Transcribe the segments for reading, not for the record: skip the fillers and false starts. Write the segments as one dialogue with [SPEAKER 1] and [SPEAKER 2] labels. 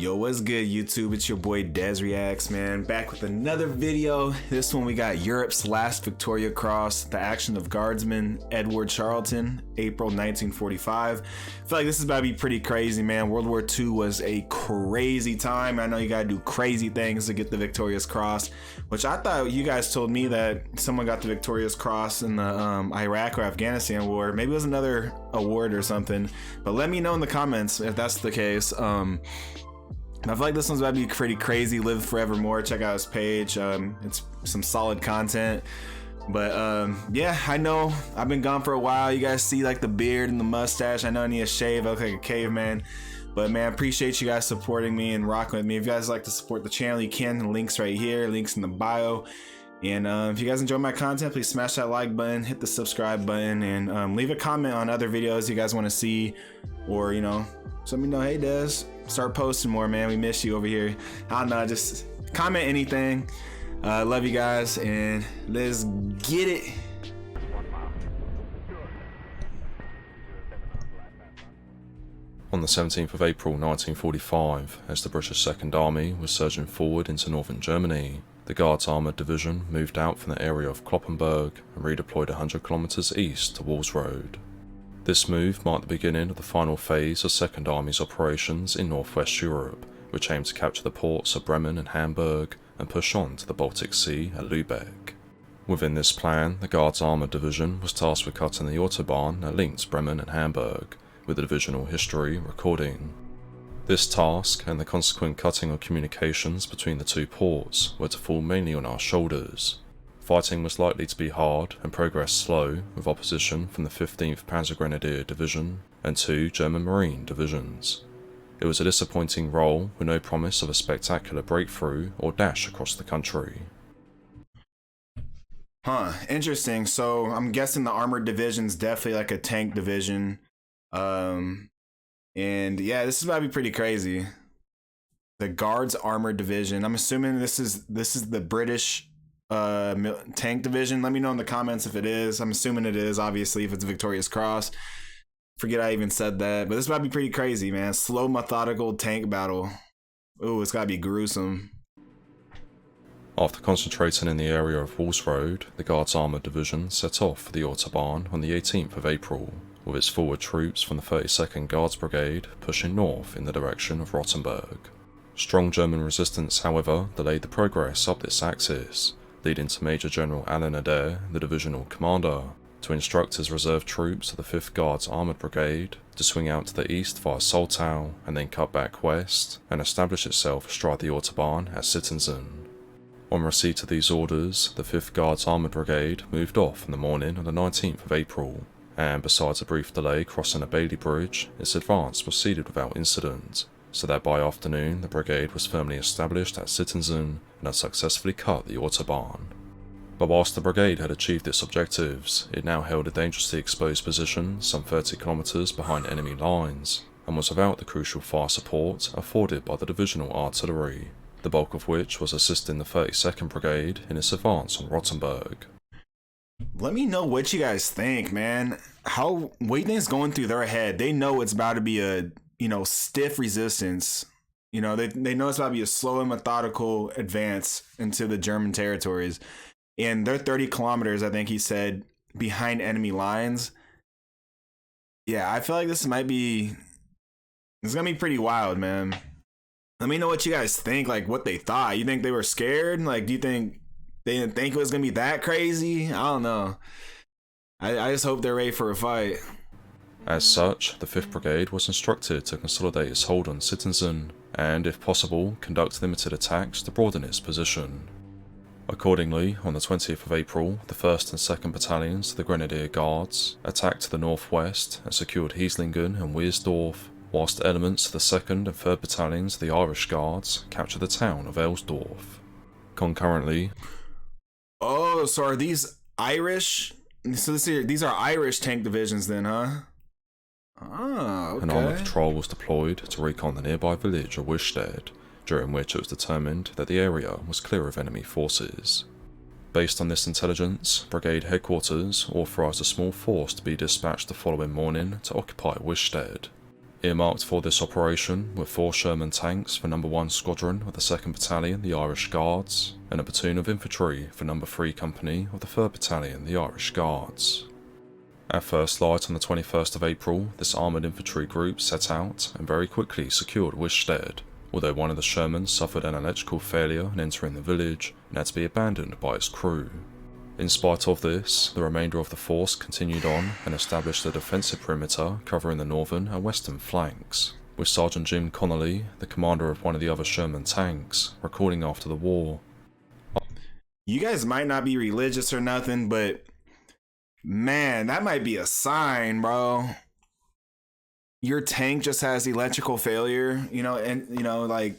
[SPEAKER 1] Yo, what's good, YouTube? It's your boy Des Reacts, man. Back with another video. This one we got Europe's last Victoria Cross, the action of Guardsman, Edward Charlton, April 1945. I feel like this is about to be pretty crazy, man. World War II was a crazy time. I know you gotta do crazy things to get the Victorious Cross, which I thought you guys told me that someone got the Victorious Cross in the Iraq or Afghanistan war. Maybe it was another award or something, but let me know in the comments if that's the case. I feel like this one's about to be pretty crazy. Live Forevermore, check out his page. It's some solid content. But yeah, I know I've been gone for a while. You guys see like the beard and the mustache. I know I need a shave. I look like a caveman. But man, appreciate you guys supporting me and rocking with me. If you guys like to support the channel, you can. The link's right here, links in the bio. And if you guys enjoy my content, please smash that like button, hit the subscribe button, and leave a comment on other videos you guys want to see, or you know, just let me know. Hey Des, start posting more, man. We miss you over here. I don't know, just comment anything. Love you guys, and let's get it.
[SPEAKER 2] On the 17th of April 1945, as the British Second Army was surging forward into northern Germany, the Guards Armoured Division moved out from the area of Kloppenburg and redeployed 100 kilometers east to Walls Road. This move marked the beginning of the final phase of Second Army's operations in northwest Europe, which aimed to capture the ports of Bremen and Hamburg and push on to the Baltic Sea at Lübeck. Within this plan, the Guards Armoured Division was tasked with cutting the autobahn that linked Bremen and Hamburg, with the divisional history recording. This task and the consequent cutting of communications between the two ports were to fall mainly on our shoulders. Fighting was likely to be hard and progress slow, with opposition from the 15th Panzergrenadier Division and 2 German Marine divisions. It was a disappointing role with no promise of a spectacular breakthrough or dash across the country.
[SPEAKER 1] Interesting. So I'm guessing the armored division's definitely like a tank division. And yeah, this is about to be pretty crazy. The Guards Armored Division. I'm assuming this is the British tank division. Let me know in the comments if it is. I'm assuming it is, obviously, if it's Victorious Cross. Forget I even said that, but this is about to be pretty crazy, man. Slow, methodical tank battle. Ooh, it's gotta be gruesome.
[SPEAKER 2] After concentrating in the area of Walls Road, the Guards Armoured Division set off for the Autobahn on the 18th of April, with its forward troops from the 32nd Guards Brigade pushing north in the direction of Rottenburg. Strong German resistance, however, delayed the progress up this axis, leading to Major General Alan Adair, the divisional commander, to instruct his reserve troops of the 5th Guards Armoured Brigade to swing out to the east via Soltau and then cut back west and establish itself astride the Autobahn at Sittensen. On receipt of these orders, the 5th Guards Armoured Brigade moved off in the morning of the 19th of April, and besides a brief delay crossing a Bailey Bridge, its advance proceeded without incident, so that by afternoon the brigade was firmly established at Sittensen and had successfully cut the Autobahn. But whilst the brigade had achieved its objectives, it now held a dangerously exposed position some 30 kilometers behind enemy lines, and was without the crucial fire support afforded by the divisional artillery, the bulk of which was assisting the 32nd Brigade in its advance on Rottenburg.
[SPEAKER 1] Let me know what you guys think, man. What do you think is going through their head? They know it's about to be a, stiff resistance. They know it's about to be a slow and methodical advance into the German territories. And they're 30 kilometers, I think he said, behind enemy lines. Yeah, I feel like it's going to be pretty wild, man. Let me know what you guys think, like what they thought. You think they were scared? Like, do you think they didn't think it was going to be that crazy? I don't know. I just hope they're ready for a fight.
[SPEAKER 2] As such, the 5th Brigade was instructed to consolidate its hold on Sittensen and, if possible, conduct limited attacks to broaden its position. Accordingly, on the 20th of April, the 1st and 2nd Battalions of the Grenadier Guards attacked to the northwest and secured Hieslingen and Weersdorf, whilst elements of the 2nd and 3rd Battalions of the Irish Guards captured the town of Elsdorf. Concurrently...
[SPEAKER 1] Oh, so are these Irish? So these are Irish tank divisions then, huh? Oh, okay.
[SPEAKER 2] An armoured patrol was deployed to recon the nearby village of Wistead, during which it was determined that the area was clear of enemy forces. Based on this intelligence, Brigade Headquarters authorised a small force to be dispatched the following morning to occupy Wistead. Earmarked for this operation were 4 Sherman tanks for No. 1 Squadron of the 2nd Battalion, the Irish Guards, and a platoon of infantry for No. 3 Company of the 3rd Battalion, the Irish Guards. At first light on the 21st of April, this armoured infantry group set out and very quickly secured Wistead, although one of the Shermans suffered an electrical failure in entering the village and had to be abandoned by its crew. In spite of this, the remainder of the force continued on and established a defensive perimeter covering the northern and western flanks, with Sergeant Jim Connolly, the commander of one of the other Sherman tanks, recording after the war.
[SPEAKER 1] You guys might not be religious or nothing, but man, that might be a sign, bro. Your tank just has electrical failure, like,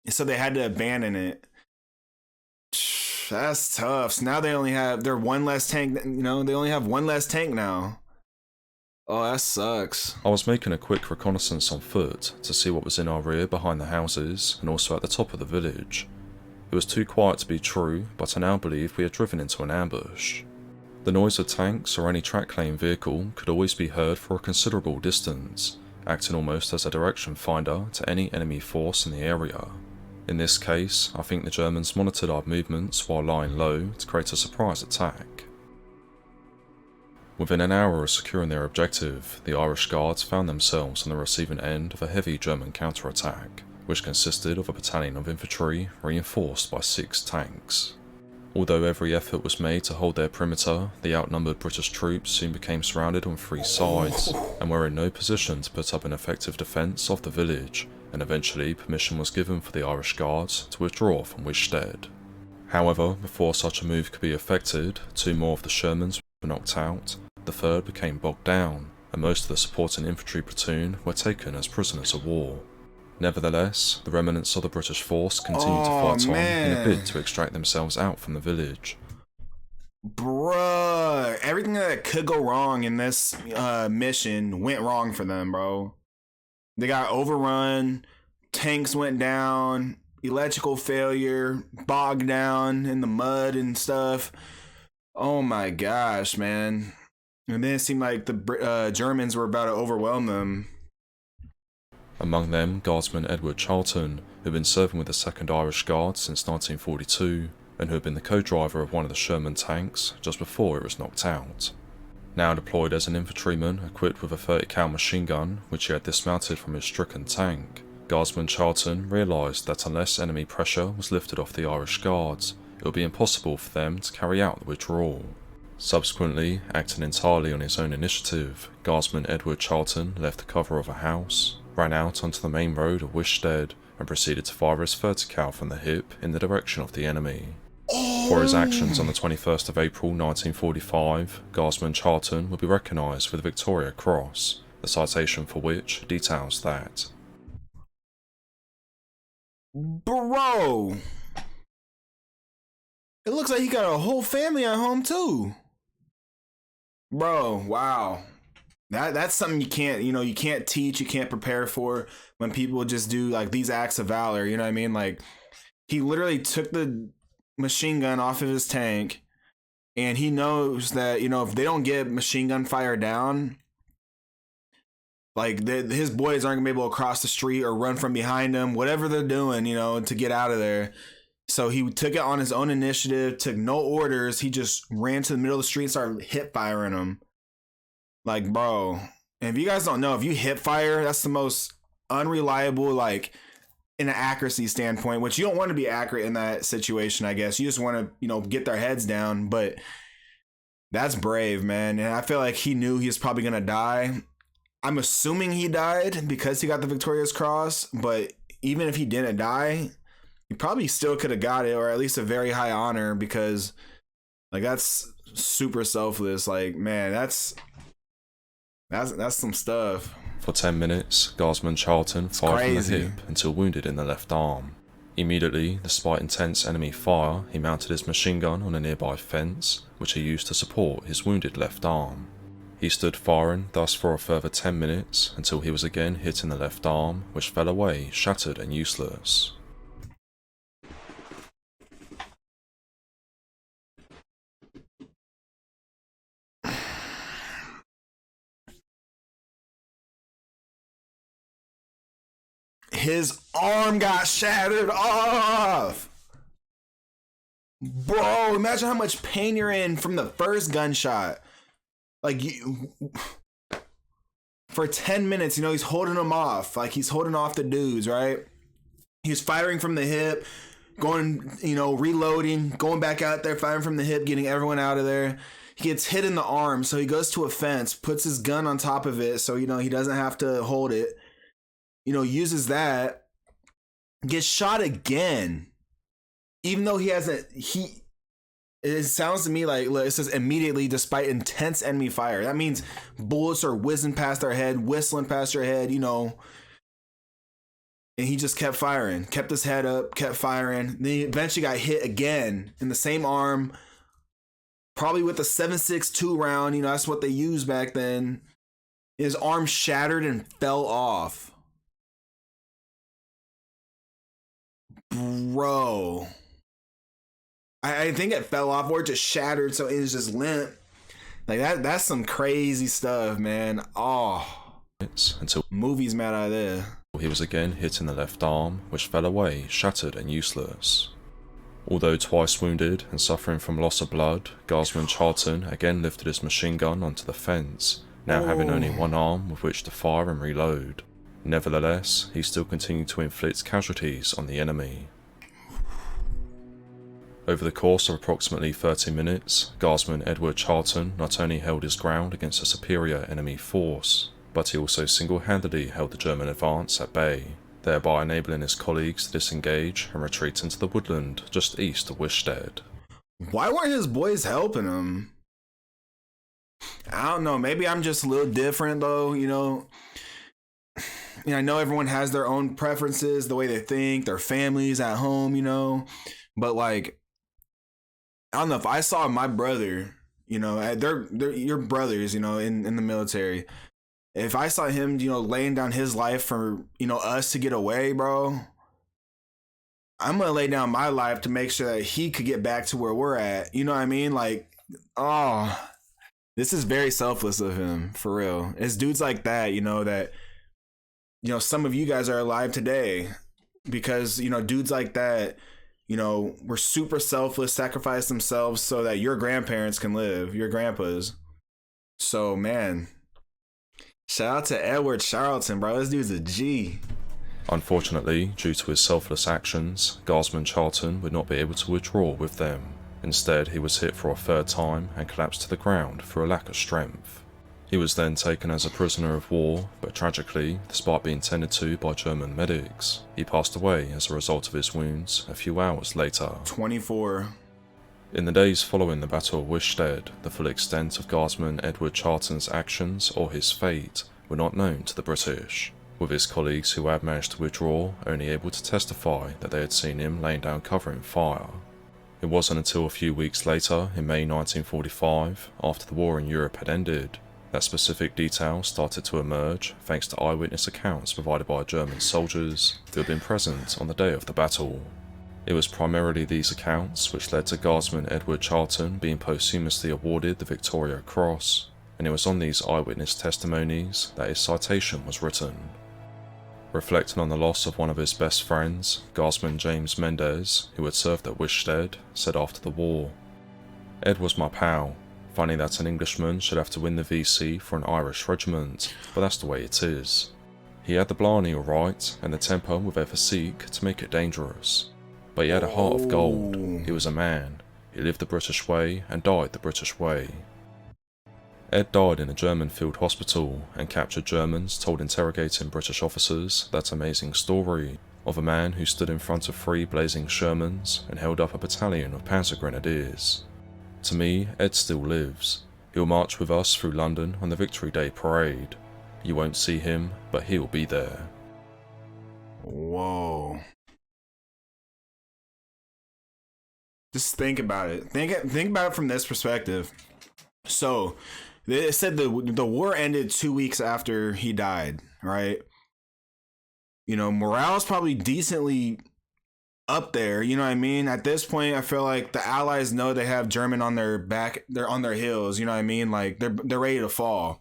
[SPEAKER 1] so they had to abandon it. That's tough. So now they only have one less tank, they only have one less tank now. Oh, that sucks.
[SPEAKER 2] I was making a quick reconnaissance on foot to see what was in our rear behind the houses and also at the top of the village. It was too quiet to be true, but I now believe we had driven into an ambush. The noise of tanks or any track-lane vehicle could always be heard for a considerable distance, acting almost as a direction finder to any enemy force in the area. In this case, I think the Germans monitored our movements while lying low to create a surprise attack. Within an hour of securing their objective, the Irish Guards found themselves on the receiving end of a heavy German counterattack, which consisted of a battalion of infantry reinforced by 6 tanks. Although every effort was made to hold their perimeter, the outnumbered British troops soon became surrounded on 3 sides and were in no position to put up an effective defence of the village, and eventually permission was given for the Irish Guards to withdraw from Wistead. However, before such a move could be effected, 2 more of the Shermans were knocked out, the 3rd became bogged down, and most of the supporting infantry platoon were taken as prisoners of war. Nevertheless, the remnants of the British force continued to fight on in a bid to extract themselves out from the village.
[SPEAKER 1] Bruh, everything that could go wrong in this mission went wrong for them, bro. They got overrun, tanks went down, electrical failure, bogged down in the mud and stuff. Oh my gosh, man. And then it seemed like the Germans were about to overwhelm them.
[SPEAKER 2] Among them, Guardsman Edward Charlton, who had been serving with the 2nd Irish Guards since 1942, and who had been the co-driver of one of the Sherman tanks just before it was knocked out. Now deployed as an infantryman equipped with a 30 cal machine gun, which he had dismounted from his stricken tank, Guardsman Charlton realised that unless enemy pressure was lifted off the Irish Guards, it would be impossible for them to carry out the withdrawal. Subsequently, acting entirely on his own initiative, Guardsman Edward Charlton left the cover of a house, ran out onto the main road of Wistead, and proceeded to fire his 30 cal from the hip in the direction of the enemy. For his actions on the 21st of April 1945, Guardsman Charlton would be recognised with the Victoria Cross, the citation for which details that.
[SPEAKER 1] Bro! It looks like he got a whole family at home too. Bro, wow. That's something you can't teach, you can't prepare for when people just do like these acts of valor, you know what I mean? Like, he literally took the machine gun off of his tank, and he knows that, if they don't get machine gun fire down, like his boys aren't gonna be able to cross the street or run from behind him, whatever they're doing, to get out of there. So he took it on his own initiative, took no orders. He just ran to the middle of the street and started hip firing them. Like, bro, and if you guys don't know, if you hip fire, that's the most unreliable, like, in an accuracy standpoint, which you don't want to be accurate in that situation, I guess. You just want to, get their heads down, but that's brave, man. And I feel like he knew he was probably going to die. I'm assuming he died because he got the Victoria's Cross, but even if he didn't die, he probably still could have got it, or at least a very high honor, because, like, that's super selfless. Like, man, that's some stuff.
[SPEAKER 2] For 10 minutes, Guardsman Charlton fired from the hip until wounded in the left arm. Immediately, despite intense enemy fire, he mounted his machine gun on a nearby fence, which he used to support his wounded left arm. He stood firing thus for a further 10 minutes until he was again hit in the left arm, which fell away shattered and useless.
[SPEAKER 1] his arm got shattered off. Bro, imagine how much pain you're in from the first gunshot. Like, for 10 minutes, you know, he's holding them off. Like, he's holding off the dudes, right? He's firing from the hip, going, you know, reloading, going back out there, firing from the hip, getting everyone out of there. He gets hit in the arm, so he goes to a fence, puts his gun on top of it so, you know, he doesn't have to hold it. You know, uses that, gets shot again. Even though he hasn't, it sounds to me like, it says immediately despite intense enemy fire. That means bullets are whizzing past their head, whistling past your head, you know. And he just kept firing, kept his head up, kept firing. Then he eventually got hit again in the same arm, probably with a 7.62 round. You know, that's what they used back then. His arm shattered and fell off. Bro. I think it fell off or it just shattered, so it was just limp. Like, that's some crazy stuff, man. Oh.
[SPEAKER 2] Until
[SPEAKER 1] movies mad out of there.
[SPEAKER 2] He was again hit in the left arm, which fell away, shattered and useless. Although twice wounded and suffering from loss of blood, Guardsman Charlton again lifted his machine gun onto the fence, now having only one arm with which to fire and reload. Nevertheless, he still continued to inflict casualties on the enemy. Over the course of approximately 30 minutes, Guardsman Edward Charlton not only held his ground against a superior enemy force, but he also single-handedly held the German advance at bay, thereby enabling his colleagues to disengage and retreat into the woodland just east of Wistead.
[SPEAKER 1] Why weren't his boys helping him? I don't know, maybe I'm just a little different though, you know. I know everyone has their own preferences, the way they think, their families at home, you know, but like, I don't know, if I saw my brother, you know, they're your brothers, you know, in the military. If I saw him, you know, laying down his life for, you know, us to get away, bro, I'm going to lay down my life to make sure that he could get back to where we're at. You know what I mean? Like, oh, this is very selfless of him, for real. It's dudes like that, you know, that, you know, some of you guys are alive today because, you know, dudes like that, you know, were super selfless, sacrificed themselves so that your grandparents can live, your grandpas. So, man, shout out to Edward Charlton, bro. This dude's a G.
[SPEAKER 2] Unfortunately, due to his selfless actions, Guardsman Charlton would not be able to withdraw with them. Instead, he was hit for a third time and collapsed to the ground for a lack of strength. He was then taken as a prisoner of war, but tragically, despite being tended to by German medics, he passed away as a result of his wounds a few hours later.
[SPEAKER 1] 24.
[SPEAKER 2] In the days following the Battle of Wistead, the full extent of Guardsman Edward Charlton's actions or his fate were not known to the British, with his colleagues who had managed to withdraw only able to testify that they had seen him laying down cover in fire. It wasn't until a few weeks later, in May 1945, after the war in Europe had ended, that specific details started to emerge thanks to eyewitness accounts provided by German soldiers who had been present on the day of the battle. It was primarily these accounts which led to Guardsman Edward Charlton being posthumously awarded the Victoria Cross, and it was on these eyewitness testimonies that his citation was written. Reflecting on the loss of one of his best friends, Guardsman James Mendes, who had served at Wistead, said after the war, "Ed was my pal. Funny that an Englishman should have to win the VC for an Irish regiment, but that's the way it is. He had the blarney alright, and the temper with ever seek to make it dangerous. But he had a heart of gold. He was a man. He lived the British way and died the British way." Ed died in a German field hospital, and captured Germans told interrogating British officers that amazing story of a man who stood in front of 3 blazing Shermans and held up a battalion of Panzer Grenadiers. To me, Ed still lives. He'll march with us through London on the Victory Day parade. You won't see him, but he'll be there.
[SPEAKER 1] Whoa. Just think about it. Think about it from this perspective. So, it said the war ended 2 weeks after he died, right? You know, morale's probably decently up there, you know what I mean? At this point, I feel like the Allies know they have German on their back, they're on their heels, you know what I mean? Like they're ready to fall.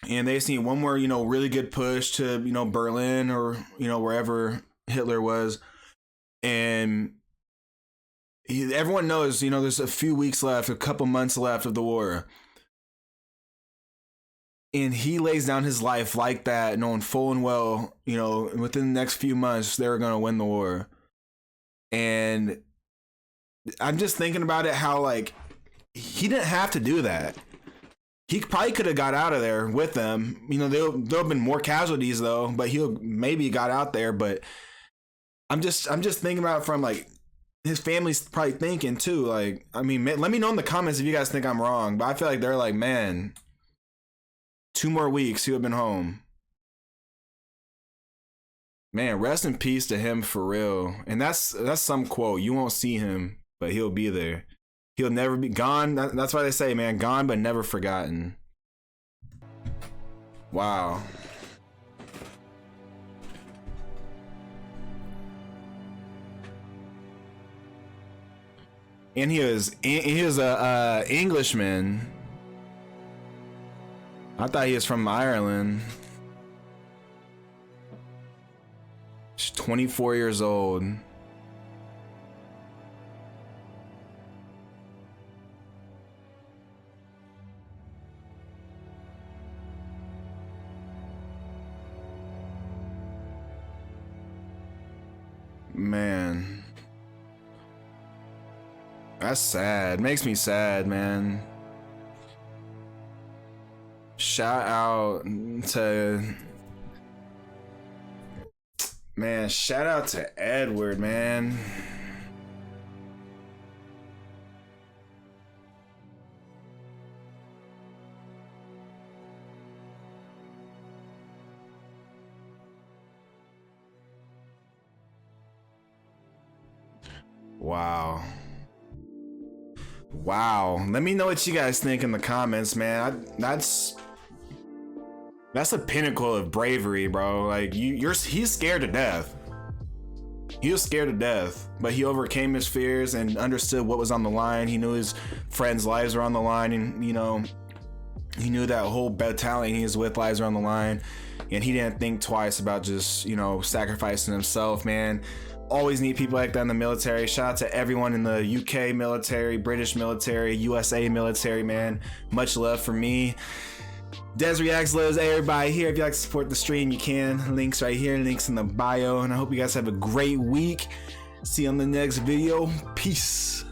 [SPEAKER 1] and they seen one more, really good push to, Berlin or, wherever Hitler was. And everyone knows, there's a few weeks left, a couple months left of the war. And he lays down his life like that, knowing full and well, within the next few months, they were going to win the war. And I'm just thinking about it, how, like, he didn't have to do that. He probably could have got out of there with them. There'll have been more casualties, though, but he'll maybe got out there. But I'm just thinking about it from, like, his family's probably thinking, too. Like, I mean, let me know in the comments if you guys think I'm wrong. But I feel like they're like, man, 2 more weeks, he would have been home. Man, rest in peace to him for real. And that's some quote. You won't see him, but he'll be there. He'll never be gone. That's why they say, man, gone but never forgotten. Wow. And he was a Englishman. I thought he was from Ireland. He's 24 years old. Man. That's sad. Makes me sad, man. Shout out to... Man, shout out to Edward, man. Wow. Wow. Let me know what you guys think in the comments, man. That's a pinnacle of bravery, bro. Like, he's scared to death. He was scared to death, but he overcame his fears and understood what was on the line. He knew his friends' lives were on the line, and he knew that whole battalion he was with lives were on the line, and he didn't think twice about just sacrificing himself, man. Always need people like that in the military. Shout out to everyone in the UK military, British military, USA military, man. Much love for me. Des Reacts loves everybody here. If you like to support the stream, you can. Links right here, links in the bio. And I hope you guys have a great week. See you on the next video. Peace.